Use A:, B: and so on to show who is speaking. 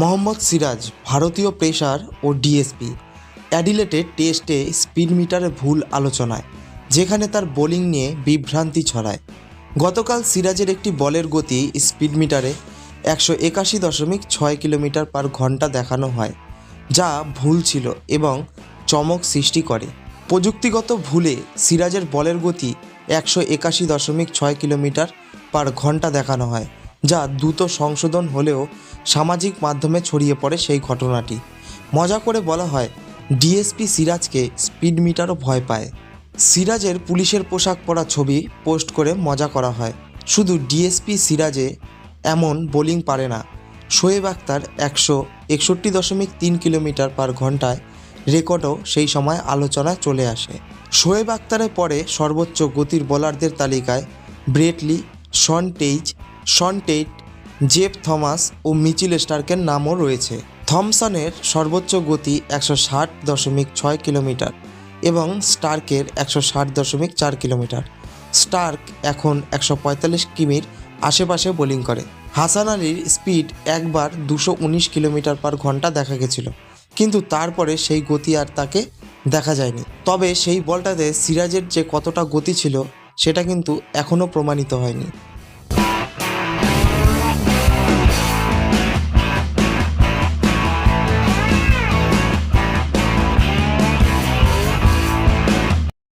A: মোহাম্মদ সিরাজ ভারতীয় পেসার ও ডিএসপি অ্যাডিলেডে টেস্টে স্পিড মিটারে ভুল আলোচনায়, যেখানে তার বোলিং নিয়ে বিভ্রান্তি ছড়ায়। গতকাল সিরাজের একটি বলের গতি স্পিড মিটারে 181.6 কিলোমিটার পার ঘন্টা দেখানো হয়, যা ভুল ছিল এবং চমক সৃষ্টি করে। প্রযুক্তিগত ভুলে সিরাজের বলের গতি 181.6 কিলোমিটার পার ঘন্টা দেখানো হয়, যা দ্রুত সংশোধন হলেও সামাজিক মাধ্যমে ছড়িয়ে পড়ে সেই ঘটনাটি। মজা করে বলা হয়, ডিএসপি সিরাজকে স্পিড মিটারও ভয় পায়। সিরাজের পুলিশের পোশাক পরা ছবি পোস্ট করে মজা করা হয়। শুধু ডিএসপি সিরাজে এমন বোলিং পারে না, শোয়েব আখতার 161.3 কিলোমিটার পার ঘন্টায় রেকর্ডও সেই সময় আলোচনায় চলে আসে। শোয়েব আখতারের পরে সর্বোচ্চ গতির বোলারদের তালিকায় Brett Lee, Shaun Tait, Jeff Thomas ও মিচেল স্টার্কের নামও রয়েছে। থমসনের সর্বোচ্চ গতি 160.6 কিলোমিটার এবং স্টার্কের 160.4 কিলোমিটার। স্টার্ক এখন 145 কিমির আশেপাশে বোলিং করে। হাসান আলীর স্পিড একবার 219 কিলোমিটার পার ঘন্টা দেখা গেছিল, কিন্তু তারপরে সেই গতি আর তাকে দেখা যায়নি। তবে সেই বলটাতে সিরাজের যে কতটা গতি ছিল সেটা কিন্তু এখনও প্রমাণিত হয়নি।